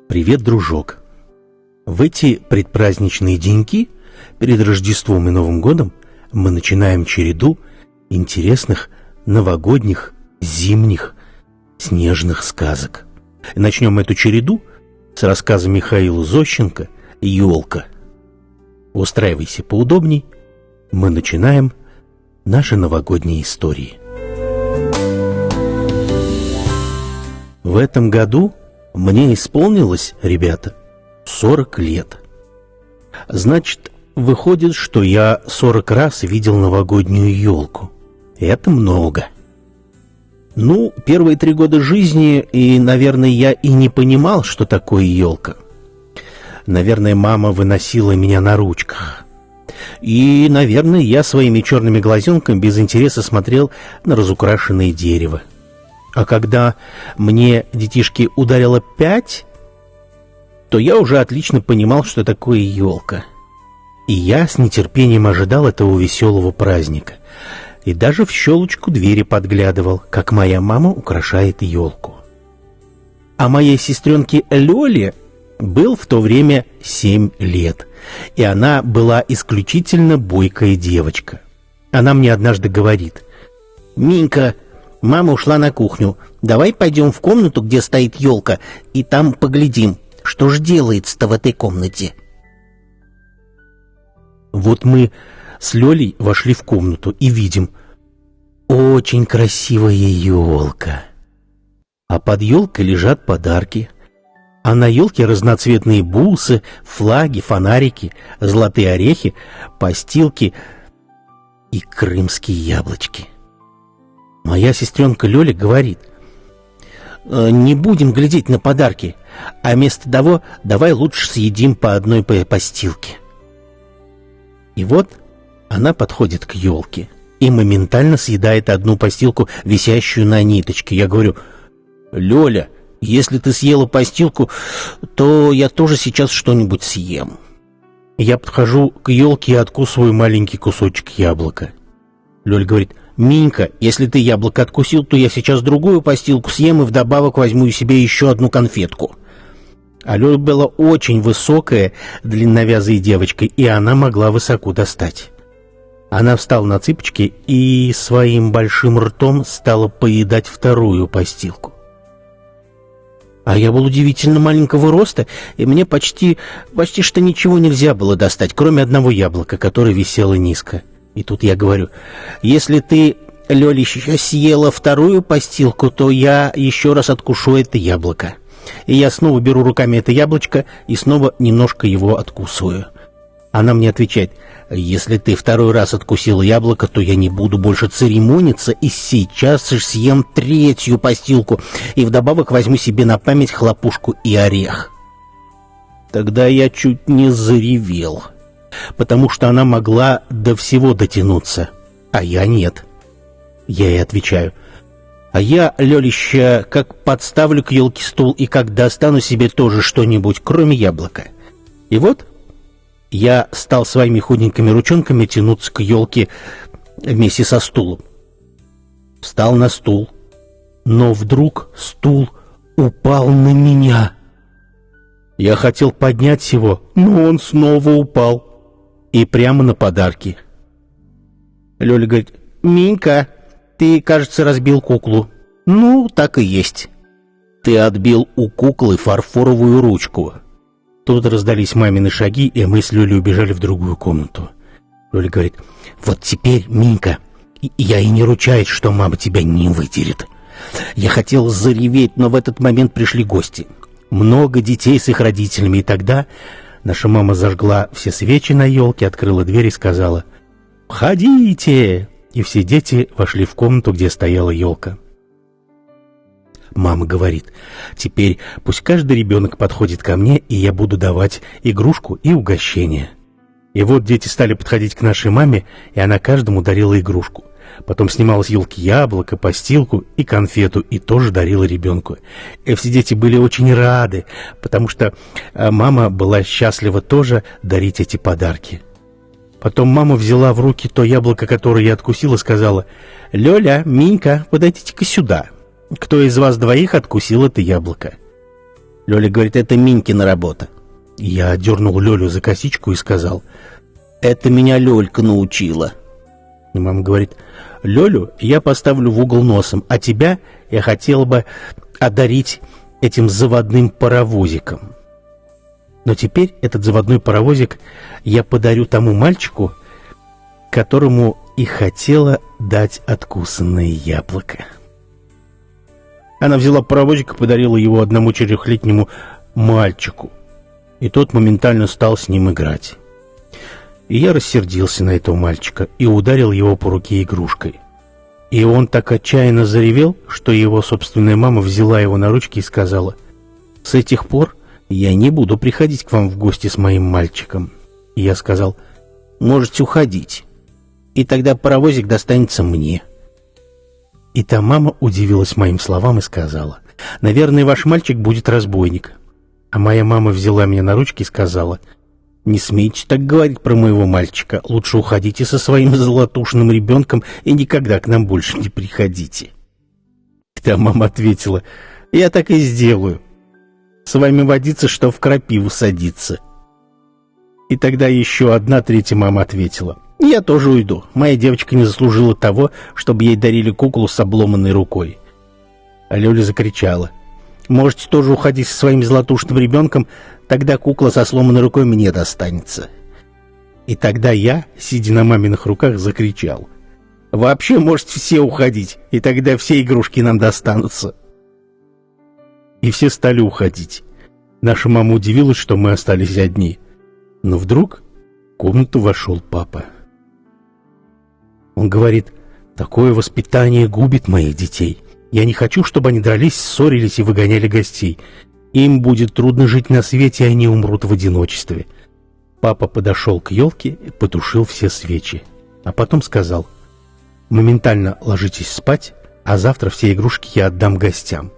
Привет, дружок! В эти предпраздничные деньки перед Рождеством и Новым годом мы начинаем череду интересных новогодних, зимних, снежных сказок. И начнем эту череду с рассказа Михаила Зощенко «Елка». Устраивайся поудобней, мы начинаем наши новогодние истории. В этом году мне исполнилось, ребята, 40 лет. Значит, выходит, что я 40 раз видел новогоднюю елку. Это много. Ну, первые 3 года жизни, и, наверное, я и не понимал, что такое елка. Наверное, мама выносила меня на ручках. И, наверное, я своими черными глазенками без интереса смотрел на разукрашенное дерево. А когда мне, детишки, ударило 5, то я уже отлично понимал, что такое елка. И я с нетерпением ожидал этого веселого праздника. И даже в щелочку двери подглядывал, как моя мама украшает елку. А моей сестренке Лёле был в то время 7 лет. И она была исключительно бойкая девочка. Она мне однажды говорит: «Минька, мама ушла на кухню. Давай пойдем в комнату, где стоит елка, и там поглядим, что ж делается-то в этой комнате». Вот мы с Лёлей вошли в комнату и видим: очень красивая елка. А под елкой лежат подарки. А на елке разноцветные бусы, флаги, фонарики, золотые орехи, постилки и крымские яблочки. Моя сестренка Лёля говорит: «Не будем глядеть на подарки, а вместо того давай лучше съедим по одной постилке». И вот она подходит к елке и моментально съедает одну постилку, висящую на ниточке. Я говорю: «Лёля, если ты съела постилку, то я тоже сейчас что-нибудь съем». Я подхожу к елке и откусываю маленький кусочек яблока. Лёля говорит: «Минька, если ты яблоко откусил, то я сейчас другую постилку съем и вдобавок возьму себе еще одну конфетку». А Лёля была очень высокая, длинновязая девочка, и она могла высоко достать. Она встала на цыпочки и своим большим ртом стала поедать вторую постилку. А я был удивительно маленького роста, и мне почти что ничего нельзя было достать, кроме одного яблока, которое висело низко. И тут я говорю: «Если ты, Лёля, еще съела вторую постилку, то я еще раз откушу это яблоко». И я снова беру руками это яблочко и снова немножко его откусываю. Она мне отвечает: «Если ты второй раз откусила яблоко, то я не буду больше церемониться и сейчас же съем третью постилку и вдобавок возьму себе на память хлопушку и орех». Тогда я чуть не заревел, потому что она могла до всего дотянуться, а я нет. Я ей отвечаю: «А я, Лёлища, как подставлю к елке стул и как достану себе тоже что-нибудь, кроме яблока». И вот я стал своими худенькими ручонками тянуться к елке вместе со стулом. Встал на стул, но вдруг стул упал на меня. Я хотел поднять его, но он снова упал. И прямо на подарки. Лёля говорит: «Минька, ты, кажется, разбил куклу». «Ну, так и есть». «Ты отбил у куклы фарфоровую ручку». Тут раздались мамины шаги, и мы с Лёлей убежали в другую комнату. Лёля говорит: «Вот теперь, Минька, я и не ручаюсь, что мама тебя не вытерет». Я хотел зареветь, но в этот момент пришли гости. Много детей с их родителями, и тогда наша мама зажгла все свечи на елке, открыла дверь и сказала: «Входите!» И все дети вошли в комнату, где стояла елка. Мама говорит: теперь пусть каждый ребенок подходит ко мне, и я буду давать игрушку и угощение. И вот дети стали подходить к нашей маме, и она каждому дарила игрушку. Потом снимала с елки яблоко, постилку и конфету, и тоже дарила ребенку. И все дети были очень рады, потому что мама была счастлива тоже дарить эти подарки. Потом мама взяла в руки то яблоко, которое я откусил, и сказала: «Лёля, Минька, подойдите-ка сюда. Кто из вас двоих откусил это яблоко?» Лёля говорит: «Это Минькина работа». Я дернул Лёлю за косичку и сказал: «Это меня Лёлька научила». И мама говорит: «Лёлю я поставлю в угол носом, а тебя я хотела бы одарить этим заводным паровозиком. Но теперь этот заводной паровозик я подарю тому мальчику, которому и хотела дать откусанное яблоко». Она взяла паровозик и подарила его одному 4-летнему мальчику, и тот моментально стал с ним играть. И я рассердился на этого мальчика и ударил его по руке игрушкой. И он так отчаянно заревел, что его собственная мама взяла его на ручки и сказала: «С этих пор я не буду приходить к вам в гости с моим мальчиком». И я сказал: «Можете уходить, и тогда паровозик достанется мне». И та мама удивилась моим словам и сказала: «Наверное, ваш мальчик будет разбойник». А моя мама взяла меня на ручки и сказала: «Не смейте так говорить про моего мальчика. Лучше уходите со своим золотушным ребенком и никогда к нам больше не приходите». Та мама ответила: «Я так и сделаю. С вами водиться, что в крапиву садиться». И тогда еще 1/3 мама ответила: «Я тоже уйду. Моя девочка не заслужила того, чтобы ей дарили куклу с обломанной рукой». А Лёля закричала: «Можете тоже уходить со своим золотушным ребенком, тогда кукла со сломанной рукой мне достанется». И тогда я, сидя на маминых руках, закричал: «Вообще можете все уходить, и тогда все игрушки нам достанутся». И все стали уходить. Наша мама удивилась, что мы остались одни. Но вдруг в комнату вошел папа. Он говорит: «Такое воспитание губит моих детей. Я не хочу, чтобы они дрались, ссорились и выгоняли гостей. Им будет трудно жить на свете, и они умрут в одиночестве». Папа подошел к елке и потушил все свечи. А потом сказал: «Моментально ложитесь спать, а завтра все игрушки я отдам гостям».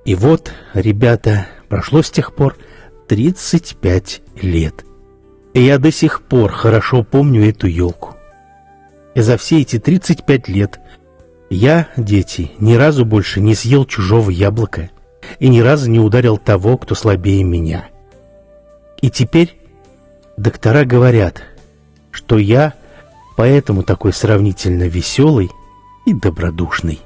И вот, ребята, прошло с тех пор 35 лет. И я до сих пор хорошо помню эту елку. И за все эти 35 лет я, дети, ни разу больше не съел чужого яблока и ни разу не ударил того, кто слабее меня. И теперь доктора говорят, что я поэтому такой сравнительно веселый и добродушный.